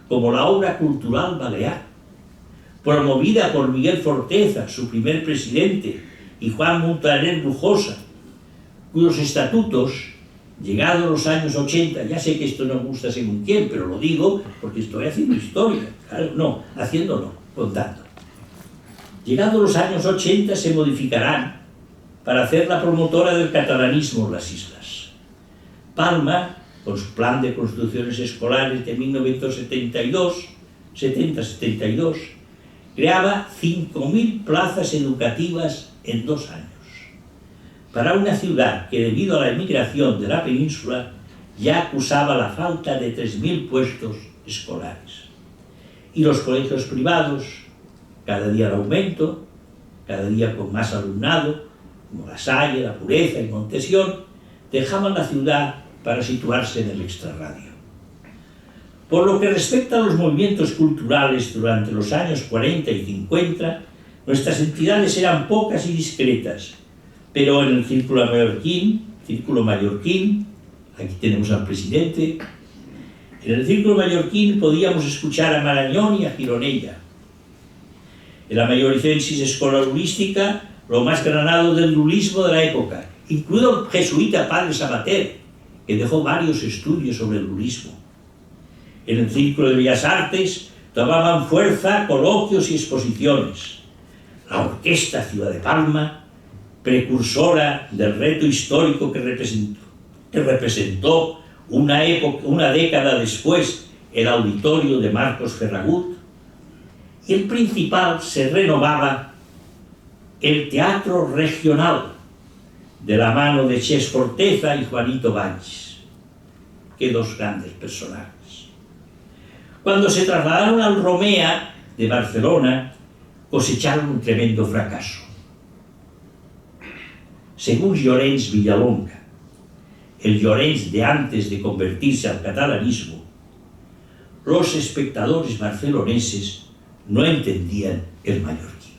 B: como la obra cultural balear, promovida por Miguel Forteza, su primer presidente, y Juan Montaner Brujosa, cuyos estatutos, llegados los años 80, ya sé que esto no gusta según quién, pero lo digo porque estoy haciendo historia, claro, no, haciendo no, contando. Llegados los años 80 se modificarán para hacerla promotora del catalanismo en las islas. Palma, con su plan de construcciones escolares de 1970-72, creaba 5.000 plazas educativas en 2 años. Para una ciudad que, debido a la emigración de la península, ya acusaba la falta de 3.000 puestos escolares. Y los colegios privados, cada día en aumento, cada día con más alumnado, como La Salle, La Pureza y Montesión, dejaban la ciudad para situarse en el extrarradio. Por lo que respecta a los movimientos culturales durante los años 40 y 50, nuestras entidades eran pocas y discretas, pero en el Círculo Mallorquín, aquí tenemos al presidente, en el Círculo Mallorquín podíamos escuchar a Marañón y a Gironella. En la Malloricensis Escola Lulística, lo más granado del lulismo de la época, incluido el jesuita padre Sabater, que dejó varios estudios sobre el lulismo. En el Círculo de Bellas Artes tomaban fuerza coloquios y exposiciones. La Orquesta Ciudad de Palma, precursora del reto histórico que representó una década después el auditorio de Marcos Ferragut, y el principal se renovaba el Teatro Regional, de la mano de Ches Forteza y Juanito Valls. Qué dos grandes personajes. Cuando se trasladaron al Romea de Barcelona, cosecharon un tremendo fracaso. Según Llorens Villalonga, el Llorens de antes de convertirse al catalanismo, los espectadores barceloneses no entendían el mallorquín.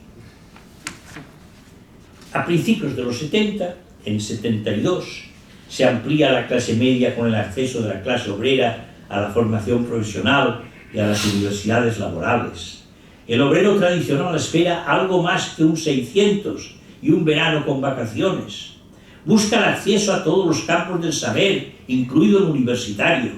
B: A principios de los 70, en 72, se amplía la clase media con el acceso de la clase obrera a la formación profesional y a las universidades laborales. El obrero tradicional espera algo más que un 600 y un verano con vacaciones. Busca el acceso a todos los campos del saber, incluido el universitario.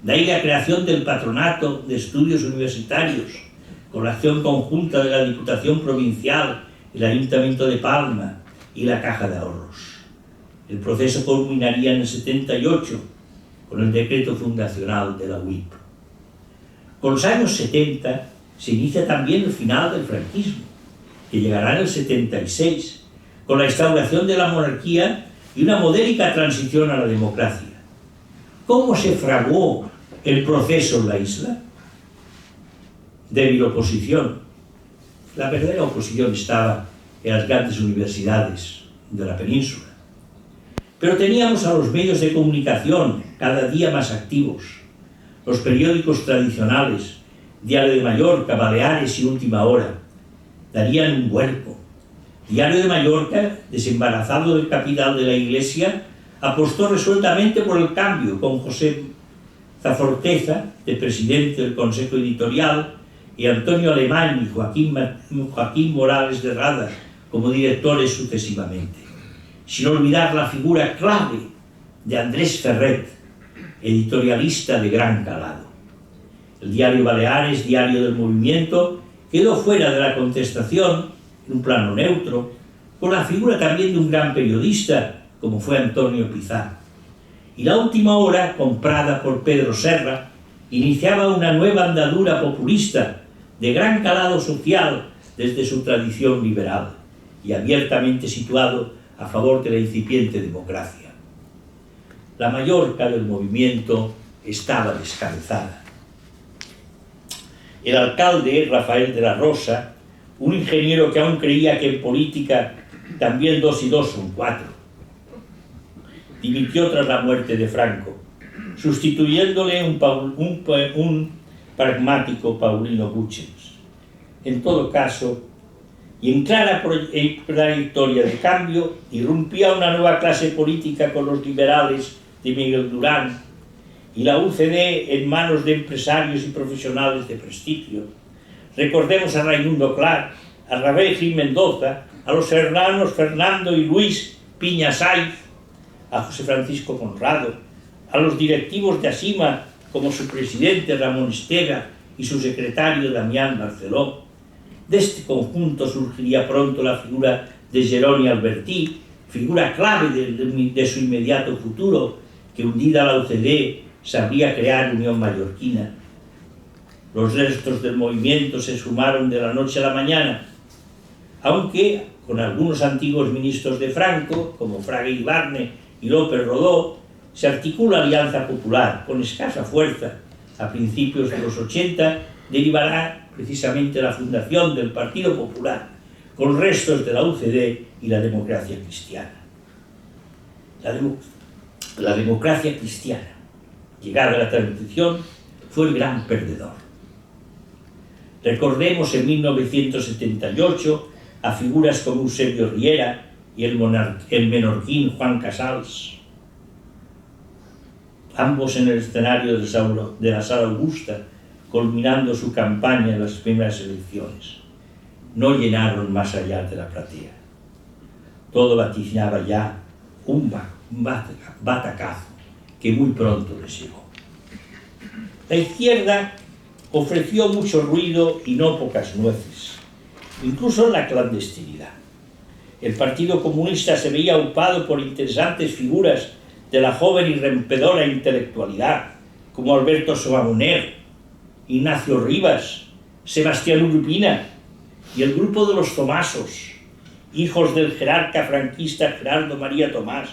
B: De ahí la creación del Patronato de Estudios Universitarios, con la acción conjunta de la Diputación Provincial, el Ayuntamiento de Palma y la Caja de Ahorros. El proceso culminaría en el 78, con el decreto fundacional de la UIP. Con los años 70 se inicia también el final del franquismo, que llegará en el 76, con la instauración de la monarquía y una modélica transición a la democracia. ¿Cómo se fraguó el proceso en la isla? Débil oposición. La verdadera oposición estaba en las grandes universidades de la península. Pero teníamos a los medios de comunicación cada día más activos, los periódicos tradicionales, Diario de Mallorca, Baleares y Última Hora, darían un vuelco. Diario de Mallorca, desembarazado del capital de la Iglesia, apostó resueltamente por el cambio con José Forteza, de presidente del Consejo Editorial, y Antonio Alemán y Joaquín Morales de Rada como directores sucesivamente. Sin olvidar la figura clave de Andrés Ferret, editorialista de gran calado. El diario Baleares, diario del movimiento, quedó fuera de la contestación, en un plano neutro, con la figura también de un gran periodista, como fue Antonio Pizarro. Y La Última Hora, comprada por Pedro Serra, iniciaba una nueva andadura populista de gran calado social desde su tradición liberal y abiertamente situado a favor de la incipiente democracia. La Mallorca del movimiento estaba descabezada. El alcalde, Rafael de la Rosa, un ingeniero que aún creía que en política también 2 y 2 son 4, dimitió tras la muerte de Franco, sustituyéndole un pragmático Paulino Cúchens. En todo caso, y en clara trayectoria de cambio, irrumpía una nueva clase política con los liberales de Miguel Durán y la UCD en manos de empresarios y profesionales de prestigio. Recordemos a Raimundo Clar, a Rabel Gil Mendoza, a los hermanos Fernando y Luis Piña Saiz, a José Francisco Conrado, a los directivos de Asima como su presidente Ramón Estega y su secretario Damián Barceló. De este conjunto surgiría pronto la figura de Jeroni Albertí, figura clave de su inmediato futuro, que hundida la UCD sabría crear Unión Mallorquina. Los restos del movimiento se sumaron de la noche a la mañana, aunque con algunos antiguos ministros de Franco, como Fraga Ibarne y López Rodó, se articula Alianza Popular con escasa fuerza. A principios de los 80 derivará precisamente la fundación del Partido Popular, con restos de la UCD y la democracia cristiana. La democracia cristiana, llegada a la transición, fue el gran perdedor. Recordemos en 1978 a figuras como Eusebio Riera y el menorquín Juan Casals, ambos en el escenario de la Sala Augusta, culminando su campaña en las primeras elecciones. No llenaron más allá de la platea. Todo vaticinaba ya un batacazo que muy pronto les llegó. La izquierda ofreció mucho ruido y no pocas nueces, incluso en la clandestinidad. El Partido Comunista se veía aupado por interesantes figuras de la joven y rompedora intelectualidad, como Alberto Sabamoner, Ignacio Rivas, Sebastián Urbina y el grupo de los Tomasos, hijos del jerarca franquista Gerardo María Tomás,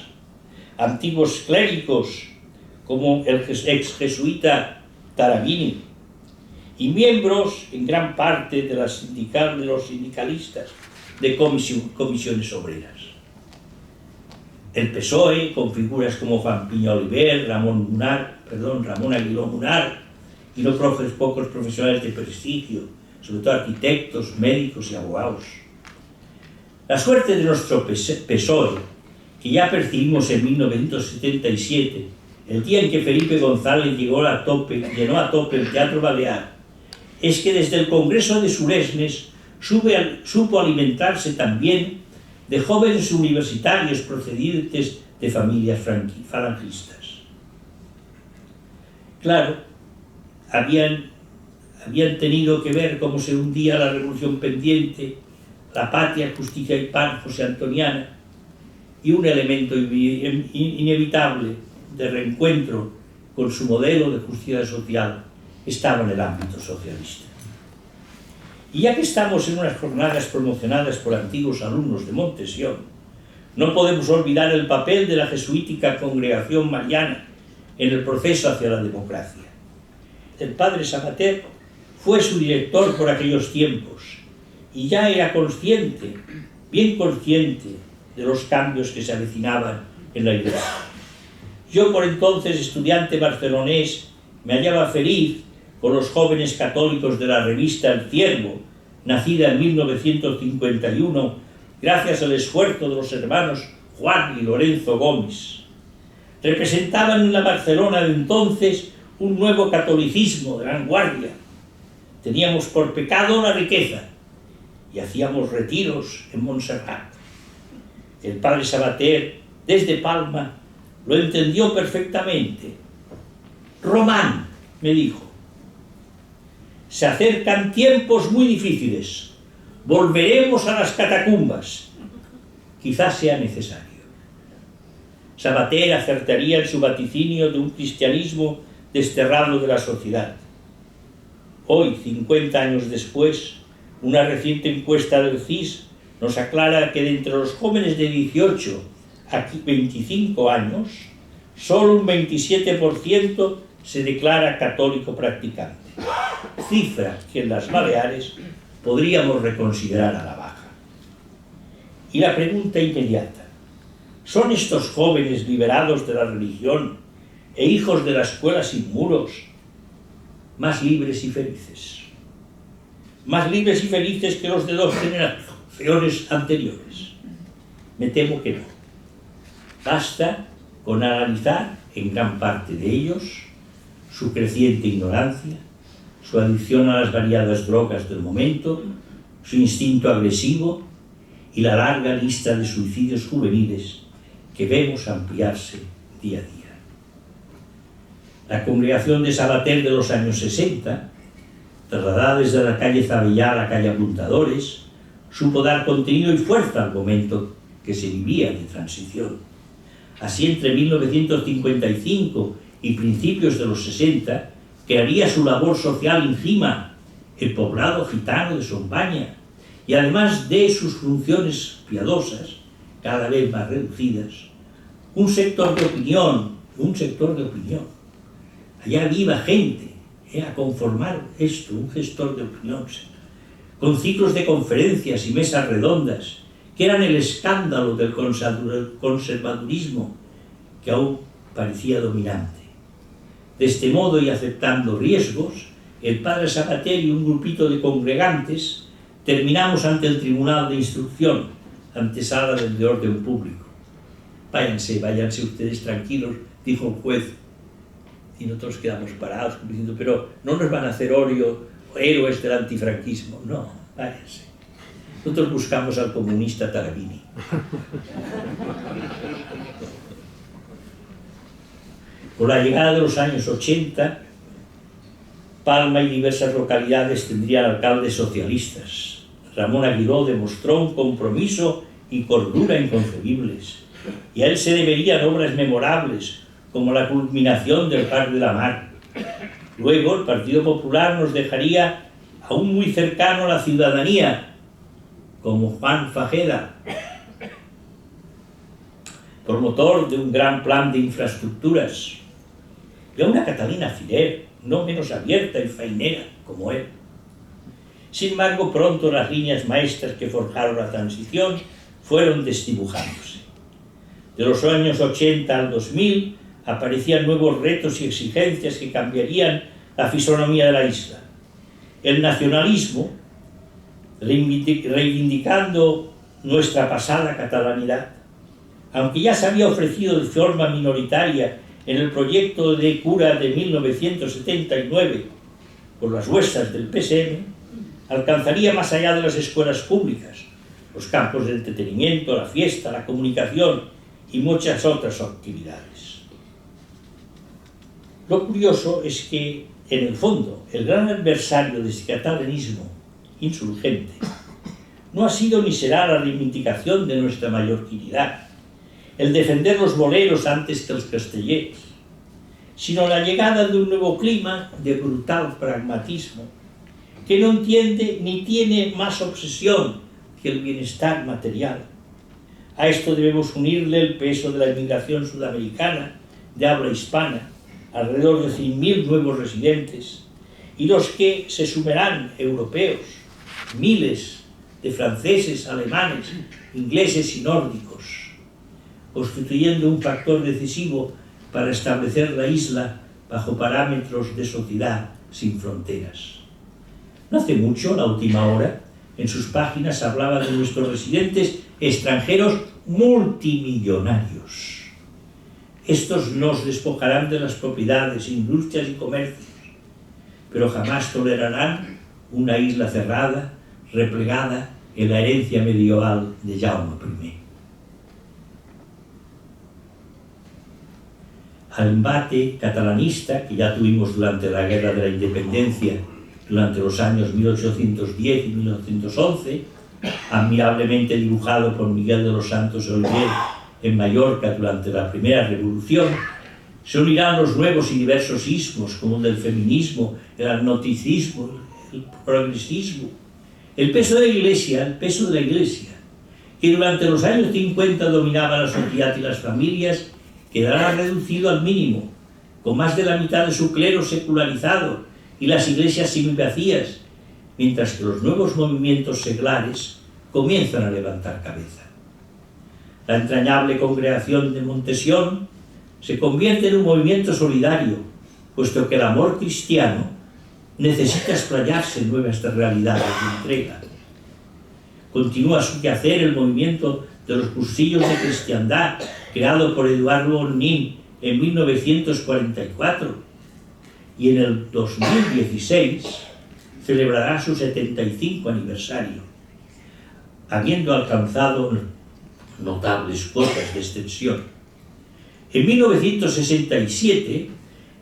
B: antiguos clérigos como el ex jesuita Tarabini, y miembros en gran parte de los sindicalistas de comisiones obreras. El PSOE, con figuras como Juan Piña Oliver, Ramón Aguiló Munar, y no pocos profesionales de prestigio, sobre todo arquitectos, médicos y abogados. La suerte de nuestro PSOE, que ya percibimos en 1977, el día en que Felipe González llenó a tope el Teatro Balear, es que desde el Congreso de Suresnes supo alimentarse también de jóvenes universitarios procedentes de familias falangistas. Claro, habían tenido que ver cómo se hundía la revolución pendiente, la Patria, Justicia y Paz José Antoniana, y un elemento inevitable de reencuentro con su modelo de justicia social estaba en el ámbito socialista. Y ya que estamos en unas jornadas promocionadas por antiguos alumnos de Montesión, no podemos olvidar el papel de la jesuítica Congregación Mariana en el proceso hacia la democracia. El padre Sabater fue su director por aquellos tiempos y ya era consciente, bien consciente, de los cambios que se avecinaban en la Iglesia. Yo, por entonces estudiante barcelonés, me hallaba feliz con los jóvenes católicos de la revista El Ciervo, nacida en 1951, gracias al esfuerzo de los hermanos Juan y Lorenzo Gómez. Representaban en la Barcelona de entonces un nuevo catolicismo de vanguardia. Teníamos por pecado la riqueza y hacíamos retiros en Montserrat. El padre Sabater, desde Palma, lo entendió perfectamente. Román, me dijo, se acercan tiempos muy difíciles. Volveremos a las catacumbas. Quizás sea necesario. Sabater acertaría en su vaticinio de un cristianismo desterrado de la sociedad. Hoy, 50 años después, una reciente encuesta del CIS nos aclara que de entre los jóvenes de 18 a 25 años, solo un 27% se declara católico practicante, cifra que en las Baleares podríamos reconsiderar a la baja. Y la pregunta inmediata: ¿son estos jóvenes liberados de la religión e hijos de la escuela sin muros más libres y felices? Más libres y felices que los de 2 generaciones anteriores. Me temo que no. Basta con analizar en gran parte de ellos su creciente ignorancia, su adicción a las variadas drogas del momento, su instinto agresivo y la larga lista de suicidios juveniles que vemos ampliarse día a día. La congregación de Sabater de los años 60, trasladada desde la calle Zabellá a la calle Apuntadores, supo dar contenido y fuerza al momento que se vivía de transición. Así, entre 1955 y principios de los 60, crearía su labor social encima el poblado gitano de Sombaña, y además de sus funciones piadosas, cada vez más reducidas, un sector de opinión. Allá viva gente a conformar esto, un gestor de opinión, con ciclos de conferencias y mesas redondas, que eran el escándalo del conservadurismo que aún parecía dominante. De este modo, y aceptando riesgos, el padre Sabater y un grupito de congregantes terminamos ante el Tribunal de Instrucción, antesala del de orden público. Váyanse ustedes tranquilos, dijo el juez, y nosotros quedamos parados, diciendo, pero no nos van a hacer héroes del antifranquismo. No, váyanse. Nosotros buscamos al comunista Tarabini. Con la llegada de los años 80, Palma y diversas localidades tendrían alcaldes socialistas. Ramón Aguiró demostró un compromiso y cordura inconcebibles, y a él se deberían obras memorables, como la culminación del Parc de la Mar. Luego, el Partido Popular nos dejaría aún muy cercano a la ciudadanía, como Juan Fajeda, promotor de un gran plan de infraestructuras, y a una Catalina Filer, no menos abierta y fainera como él. Sin embargo, pronto las líneas maestras que forjaron la transición fueron desdibujándose. De los años 80 al 2000 aparecían nuevos retos y exigencias que cambiarían la fisonomía de la isla. El nacionalismo, reivindicando nuestra pasada catalanidad, aunque ya se había ofrecido de forma minoritaria en el proyecto de cura de 1979 por las huestas del PSM, alcanzaría más allá de las escuelas públicas, los campos de entretenimiento, la fiesta, la comunicación y muchas otras actividades. Lo curioso es que, en el fondo, el gran adversario de este catalanismo insurgente no ha sido ni será la reivindicación de nuestra mallorquinidad, el defender los boleros antes que los castellers, sino la llegada de un nuevo clima de brutal pragmatismo que no entiende ni tiene más obsesión que el bienestar material. A esto debemos unirle el peso de la inmigración sudamericana de habla hispana, alrededor de 100.000 nuevos residentes, y los que se sumerán europeos, miles de franceses, alemanes, ingleses y nórdicos, constituyendo un factor decisivo para establecer la isla bajo parámetros de sociedad sin fronteras. No hace mucho, La Última Hora, en sus páginas hablaba de nuestros residentes extranjeros multimillonarios. Estos nos despojarán de las propiedades, industrias y comercios, pero jamás tolerarán una isla cerrada, replegada en la herencia medieval de Jaume I. Al embate catalanista que ya tuvimos durante la Guerra de la Independencia, durante los años 1810 y 1911, admirablemente dibujado por Miguel de los Santos Oliver en Mallorca durante la Primera Revolución, se unirán los nuevos y diversos ismos como el del feminismo, el agnosticismo, el progresismo, el peso de la Iglesia, que durante los años 50 dominaba la sociedad y las familias, quedará reducido al mínimo, con más de la mitad de su clero secularizado y las iglesias semivacías, mientras que los nuevos movimientos seglares comienzan a levantar cabeza. La entrañable congregación de Montesión se convierte en un movimiento solidario, puesto que el amor cristiano necesita explayarse en nuevas realidades de entrega. Continúa su quehacer el movimiento de los cursillos de cristiandad, creado por Eduardo Ornín en 1944, y en el 2016 celebrará su 75 aniversario, habiendo alcanzado notables cotas de extensión. En 1967,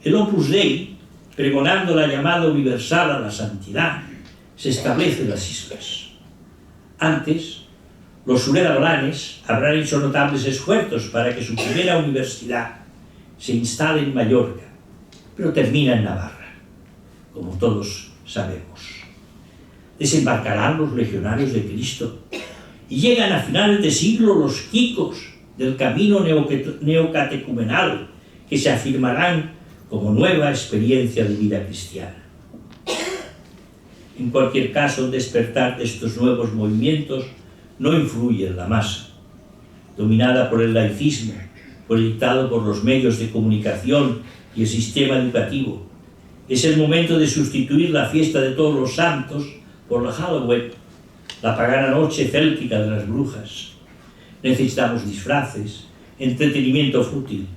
B: el Opus Dei, pregonando la llamada universal a la santidad, se establece en las islas. Antes, los suredaulanes habrán hecho notables esfuerzos para que su primera universidad se instale en Mallorca, pero termina en Navarra, como todos sabemos. Desembarcarán los legionarios de Cristo y llegan a finales de siglo los quicos del camino neocatecumenal, que se afirmarán como nueva experiencia de vida cristiana. En cualquier caso, el despertar de estos nuevos movimientos no influye en la masa, dominada por el laicismo, proyectado por los medios de comunicación y el sistema educativo. Es el momento de sustituir la fiesta de todos los santos por la Halloween, la pagana noche céltica de las brujas. Necesitamos disfraces, entretenimiento fútil,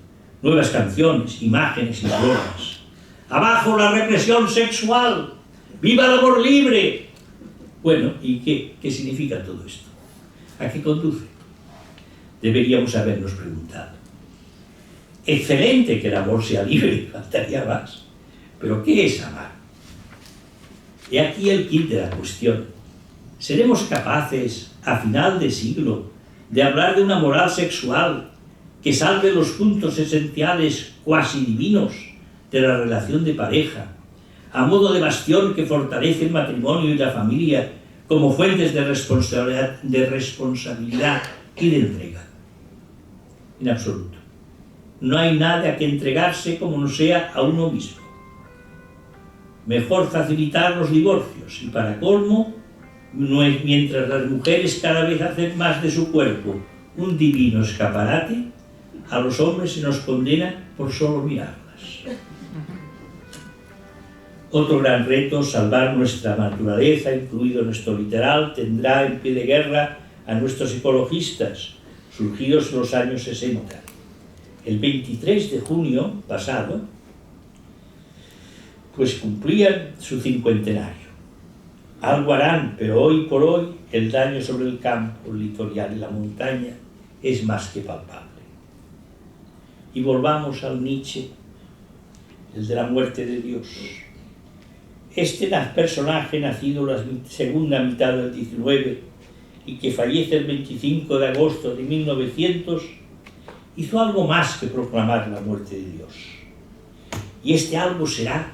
B: nuevas canciones, imágenes y bromas. ¡Abajo la represión sexual! ¡Viva el amor libre! Bueno, ¿y qué significa todo esto? ¿A qué conduce? Deberíamos habernos preguntado. Excelente que el amor sea libre, faltaría más. Pero ¿qué es amar? He aquí el kit de la cuestión. ¿Seremos capaces, a final de siglo, de hablar de una moral sexual que salve los puntos esenciales cuasi divinos de la relación de pareja, a modo de bastión que fortalece el matrimonio y la familia como fuentes de responsabilidad y de entrega? En absoluto. No hay nada a que entregarse como no sea a uno mismo. Mejor facilitar los divorcios y, para colmo, mientras las mujeres cada vez hacen más de su cuerpo un divino escaparate, a los hombres se nos condena por solo mirarlas. Otro gran reto, salvar nuestra naturaleza, incluido nuestro literal, tendrá en pie de guerra a nuestros ecologistas, surgidos en los años 60. El 23 de junio pasado, pues cumplían su cincuentenario. Algo harán, pero hoy por hoy el daño sobre el campo, el litoral y la montaña es más que palpable. Y volvamos al Nietzsche, el de la muerte de Dios. Este personaje, nacido en la segunda mitad del 19 y que fallece el 25 de agosto de 1900, hizo algo más que proclamar la muerte de Dios. Y este algo será,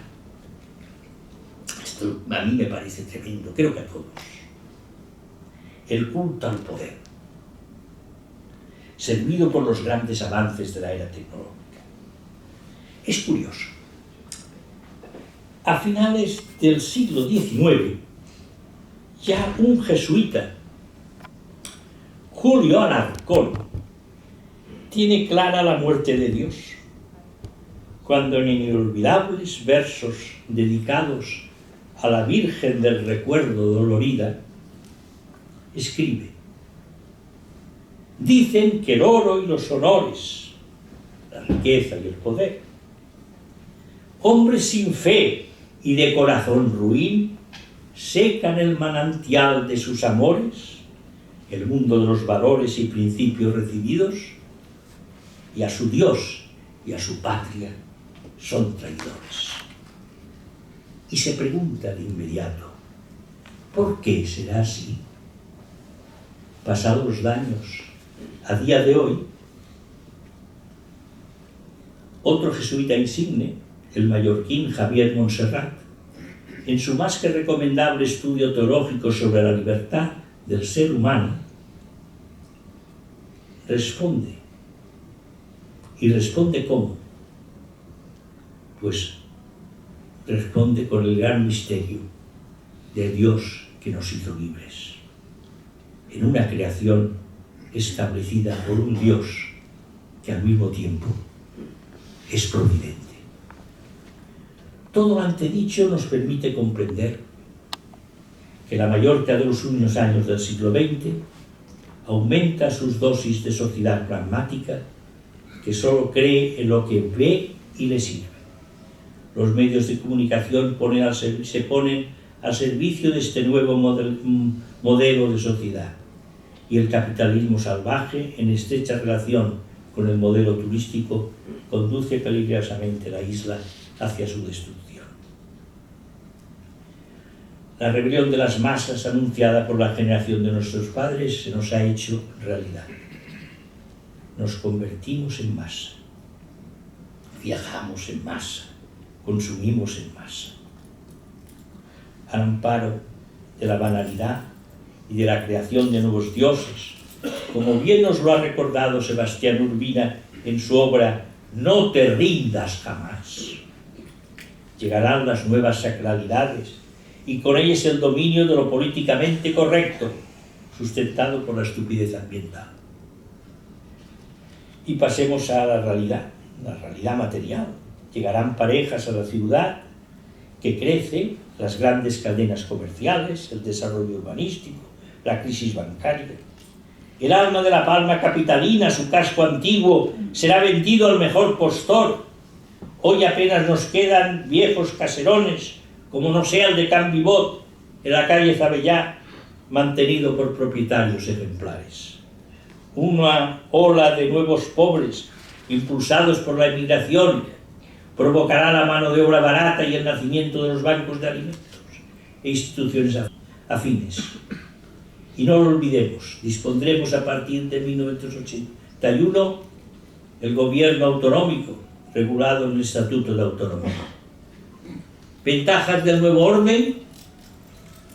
B: esto a mí me parece tremendo, creo que a todos, el culto al poder, servido por los grandes avances de la era tecnológica. Es curioso. A finales del siglo XIX, ya un jesuita, Julio Alarcón, tiene clara la muerte de Dios, cuando en inolvidables versos dedicados a la Virgen del Recuerdo dolorida, escribe: dicen que el oro y los honores la riqueza y el poder. Hombres sin fe y de corazón ruin secan el manantial de sus amores, el mundo de los valores y principios recibidos, y a su Dios y a su patria son traidores. Y se pregunta de inmediato, ¿por qué será así? Pasados los años, a día de hoy, otro jesuita insigne, el mallorquín Javier Montserrat, en su más que recomendable estudio teológico sobre la libertad del ser humano, responde. ¿Y responde cómo? Pues responde con el gran misterio de Dios que nos hizo libres, en una creación establecida por un Dios que al mismo tiempo es providente. Todo lo antedicho nos permite comprender que la Mallorca de los últimos años del siglo XX aumenta sus dosis de sociedad pragmática que solo cree en lo que ve y le sirve. Los medios de comunicación se ponen al servicio de este nuevo modelo de sociedad, y el capitalismo salvaje, en estrecha relación con el modelo turístico, conduce peligrosamente la isla hacia su destrucción. La rebelión de las masas anunciada por la generación de nuestros padres se nos ha hecho realidad. Nos convertimos en masa, viajamos en masa, consumimos en masa. Al amparo de la banalidad y de la creación de nuevos dioses, como bien nos lo ha recordado Sebastián Urbina en su obra No te rindas jamás. Llegarán las nuevas sacralidades y con ellas el dominio de lo políticamente correcto, sustentado por la estupidez ambiental. Y pasemos a la realidad material. Llegarán parejas a la ciudad que crece, las grandes cadenas comerciales, el desarrollo urbanístico, la crisis bancaria. El alma de la palma capitalina, su casco antiguo, será vendido al mejor postor. Hoy apenas nos quedan viejos caserones, como no sea el de Can Vivot, en la calle Zabellá, mantenido por propietarios ejemplares. Una ola de nuevos pobres, impulsados por la emigración, provocará la mano de obra barata y el nacimiento de los bancos de alimentos e instituciones afines. Y no lo olvidemos, dispondremos a partir de 1981 el gobierno autonómico, regulado en el Estatuto de Autonomía. ¿Ventajas del nuevo orden?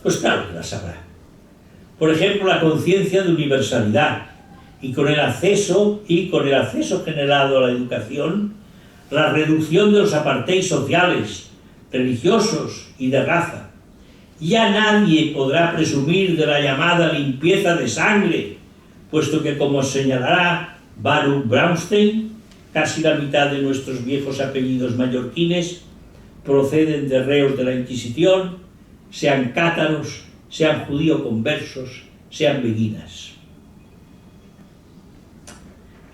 B: Pues claro que las habrá. Por ejemplo, la conciencia de universalidad y con el acceso generado a la educación, la reducción de los apartheid's sociales, religiosos y de raza. Ya nadie podrá presumir de la llamada limpieza de sangre, puesto que, como señalará Baruch Braunstein, casi la mitad de nuestros viejos apellidos mallorquines proceden de reos de la Inquisición, sean cátaros, sean judío conversos, sean beguinas.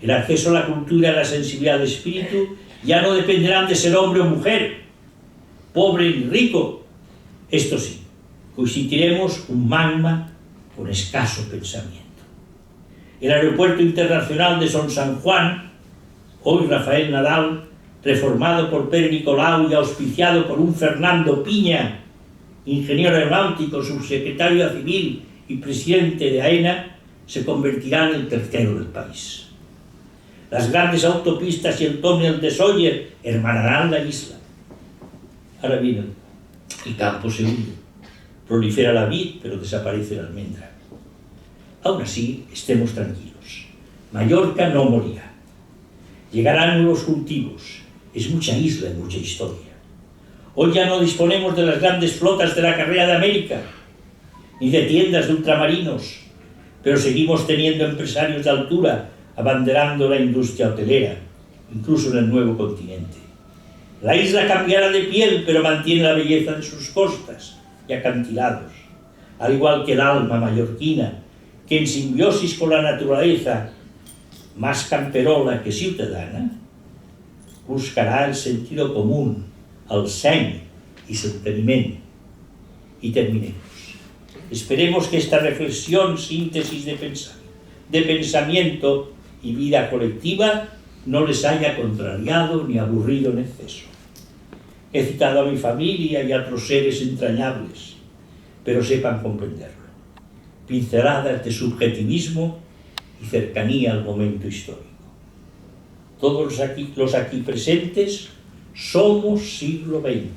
B: El acceso a la cultura y a la sensibilidad de espíritu ya no dependerán de ser hombre o mujer, pobre ni rico. Esto sí, constituiremos un magma con escaso pensamiento. El aeropuerto internacional de Son San Juan, hoy Rafael Nadal, reformado por Pere Nicolau y auspiciado por un Fernando Piña, ingeniero aeronáutico, subsecretario civil y presidente de AENA, se convertirá en el tercero del país. Las grandes autopistas y el túnel de Sóller hermanarán la isla. Ahora bien, el campo se hunde, prolifera la vid, pero desaparece la almendra. Aún así, estemos tranquilos. Mallorca no morirá. Llegarán nuevos cultivos. Es mucha isla y mucha historia. Hoy ya no disponemos de las grandes flotas de la carrera de América, ni de tiendas de ultramarinos, pero seguimos teniendo empresarios de altura abanderando la industria hotelera, incluso en el nuevo continente. La isla cambiará de piel, pero mantiene la belleza de sus costas y acantilados, al igual que el alma mallorquina, que en simbiosis con la naturaleza, más camperola que ciudadana, buscarà el sentido común, el seny y sostenimiento. Y terminemos. Esperemos que esta reflexión, síntesis de pensamiento y vida colectiva no les haya contrariado ni aburrido en exceso. He citado a mi familia y a otros seres entrañables, pero sepan comprenderlo. Pinceladas de subjetivismo y cercanía al momento histórico. Todos los aquí presentes somos siglo XX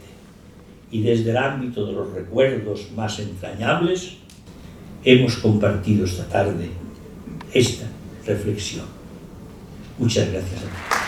B: y desde el ámbito de los recuerdos más entrañables hemos compartido esta tarde esta reflexión. Muchas gracias a todos.